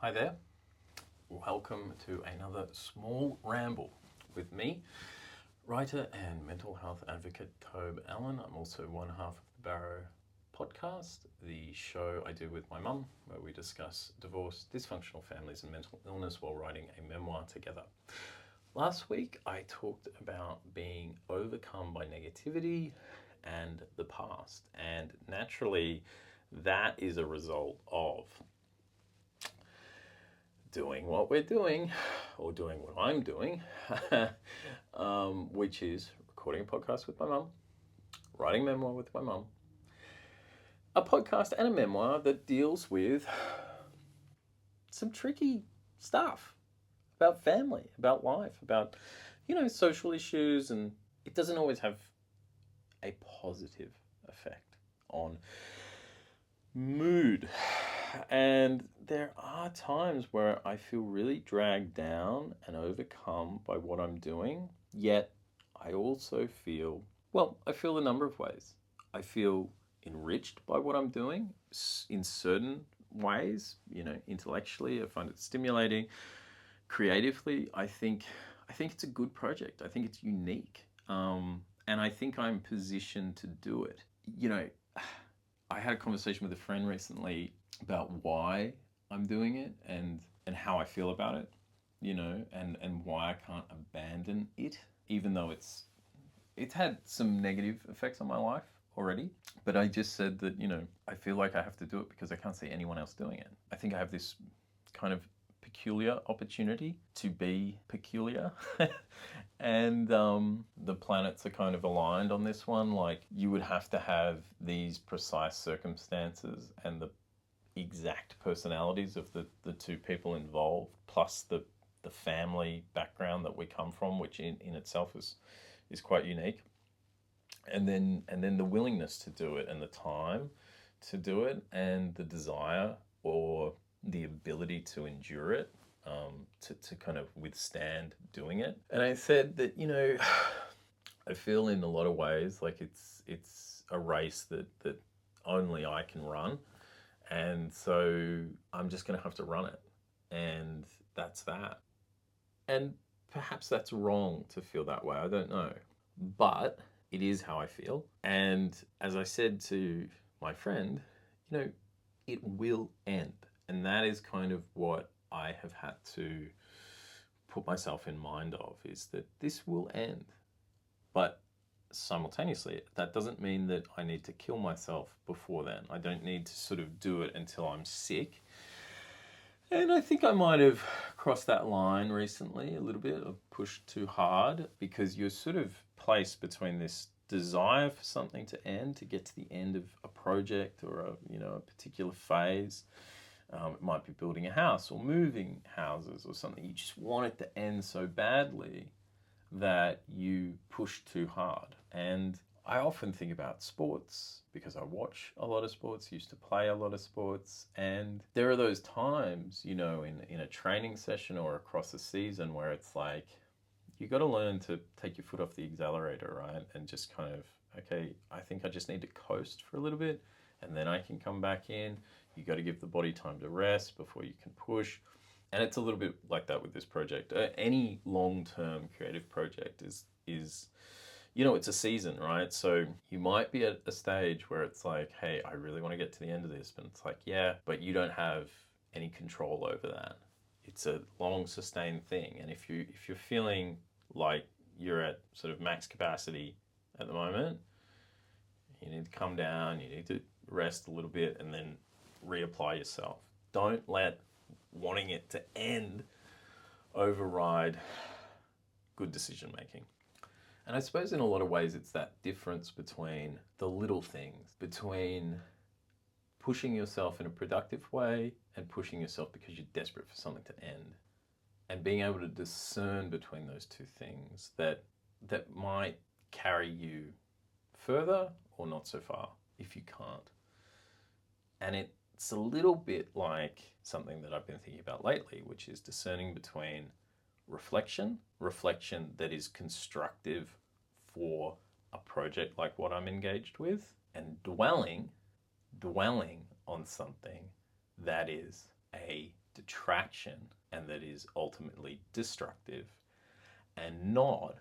Hi there, welcome to another small ramble with me, writer and mental health advocate Tobe Allen. I'm also one half of the BARROW Podcast, the show I do with my mum, where we discuss divorce, dysfunctional families and mental illness while writing a memoir together. Last week I talked about being overcome by negativity and the past, and naturally that is a result of doing what we're doing, or doing what I'm doing, which is recording a podcast with my mum, writing a memoir with my mum, a podcast and a memoir that deals with some tricky stuff about family, about life, about, social issues, and it doesn't always have a positive effect on mood. And there are times where I feel really dragged down and overcome by what I'm doing, yet I also feel a number of ways. I feel enriched by what I'm doing in certain ways, intellectually. I find it stimulating. Creatively, I think it's a good project. I think it's unique. And I think I'm positioned to do it. I had a conversation with a friend recently about why I'm doing it and how I feel about it, and why I can't abandon it, even though it's had some negative effects on my life already. But I just said that, I feel like I have to do it because I can't see anyone else doing it. I think I have this kind of peculiar opportunity to be peculiar. And the planets are kind of aligned on this one. Like, you would have to have these precise circumstances and the exact personalities of the two people involved, plus the family background that we come from, which in itself is quite unique. And then the willingness to do it, and the time to do it, and the desire or the ability to endure it, to kind of withstand doing it. And I said that, I feel in a lot of ways like it's a race that only I can run. And so I'm just going to have to run it. And that's that. And perhaps that's wrong to feel that way. I don't know. But it is how I feel. And as I said to my friend, it will end. And that is kind of what I have had to put myself in mind of, is that this will end. But simultaneously, that doesn't mean that I need to kill myself before then. I don't need to sort of do it until I'm sick. And I think I might have crossed that line recently a little bit, or pushed too hard, because you're sort of placed between this desire for something to end, to get to the end of a project or a particular phase. It might be building a house or moving houses or something. You just want it to end so badly that you push too hard. And I often think about sports because I watch a lot of sports, used to play a lot of sports. And there are those times, in a training session or across a season where it's like, you got to learn to take your foot off the accelerator, right? And just kind of, okay, I think I just need to coast for a little bit and then I can come back in. You got to give the body time to rest before you can push. And it's a little bit like that with this project. Any long-term creative project is it's a season, right? So you might be at a stage where it's like, hey, I really want to get to the end of this. But it's like, yeah, but you don't have any control over that. It's a long sustained thing. And if you're feeling like you're at sort of max capacity at the moment, you need to come down, you need to rest a little bit and then reapply yourself. Don't let wanting it to end override good decision making. And I suppose in a lot of ways it's that difference between the little things, between pushing yourself in a productive way and pushing yourself because you're desperate for something to end. And being able to discern between those two things that might carry you further or not so far if you can't. And it's a little bit like something that I've been thinking about lately, which is discerning between reflection that is constructive for a project like what I'm engaged with, and dwelling on something that is a detraction and that is ultimately destructive and not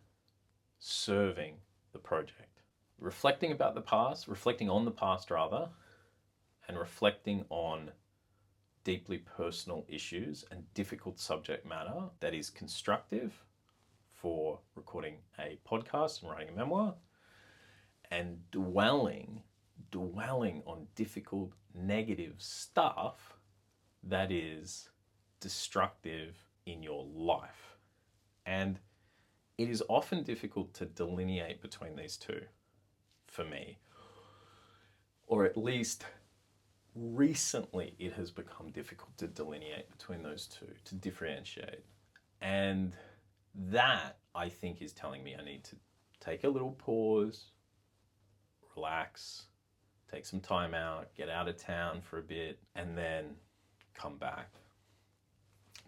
serving the project. Reflecting on the past rather, and reflecting on deeply personal issues and difficult subject matter that is constructive for recording a podcast and writing a memoir, and dwelling on difficult, negative stuff that is destructive in your life. And it is often difficult to delineate between these two for me, or at least recently it has become difficult to delineate between those two, to differentiate. And that, I think, is telling me I need to take a little pause, relax, take some time out, get out of town for a bit, and then come back.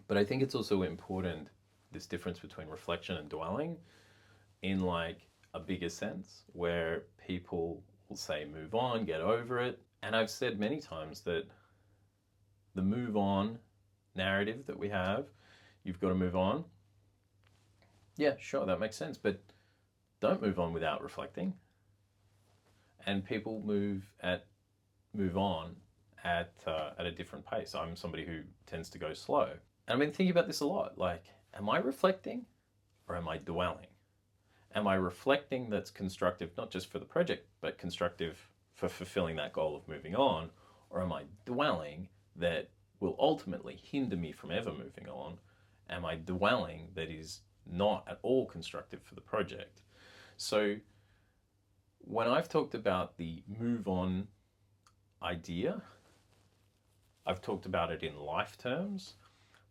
But I think it's also important, this difference between reflection and dwelling, in like a bigger sense, where people will say, move on, get over it. And I've said many times that the move on narrative that we have, you've got to move on. Yeah, sure, that makes sense. But don't move on without reflecting. And people move on at a different pace. I'm somebody who tends to go slow. And I've been thinking about this a lot. Like, am I reflecting or am I dwelling? Am I reflecting that's constructive, not just for the project, but constructive for fulfilling that goal of moving on? Or am I dwelling that will ultimately hinder me from ever moving on? Am I dwelling that is not at all constructive for the project? So when I've talked about the move on idea, I've talked about it in life terms,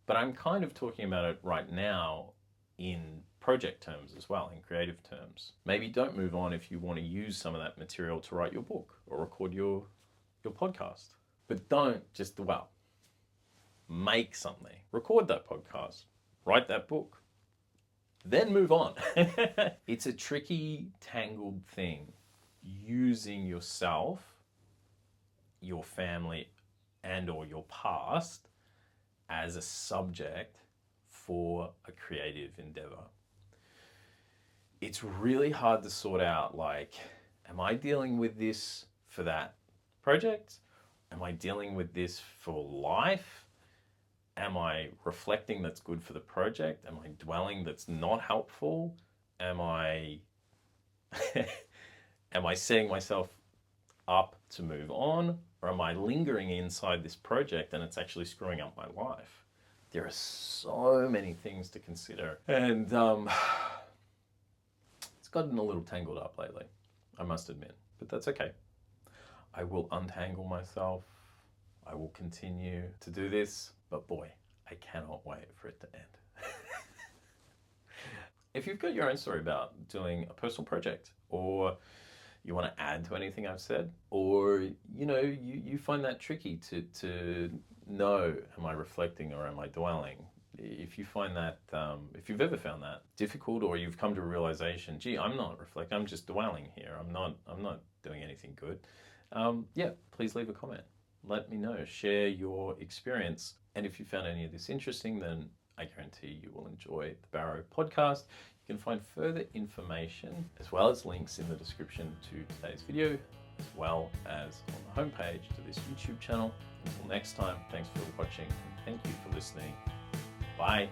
but I'm kind of talking about it right now in project terms as well, in creative terms. Maybe don't move on if you want to use some of that material to write your book or record your podcast. But don't just dwell. Make something. Record that podcast. Write that book. Then move on. It's a tricky, tangled thing, using yourself, your family, and or your past as a subject for a creative endeavor. It's really hard to sort out, like, am I dealing with this for that project? Am I dealing with this for life? Am I reflecting that's good for the project? Am I dwelling that's not helpful? Am I setting myself up to move on? Or am I lingering inside this project and it's actually screwing up my life? There are so many things to consider. And it's gotten a little tangled up lately, I must admit. But that's okay. I will untangle myself. I will continue to do this. But boy, I cannot wait for it to end. If you've got your own story about doing a personal project, or you want to add to anything I've said, or you find that tricky to know, am I reflecting or am I dwelling? If you find that, if you've ever found that difficult, or you've come to a realization, gee, I'm not reflecting, I'm just dwelling here, I'm not doing anything good, please leave a comment. Let me know, share your experience. And if you found any of this interesting, then I guarantee you will enjoy the Barrow podcast. You can find further information as well as links in the description to today's video, as well as on the homepage to this YouTube channel. Until next time, thanks for watching and thank you for listening. Bye.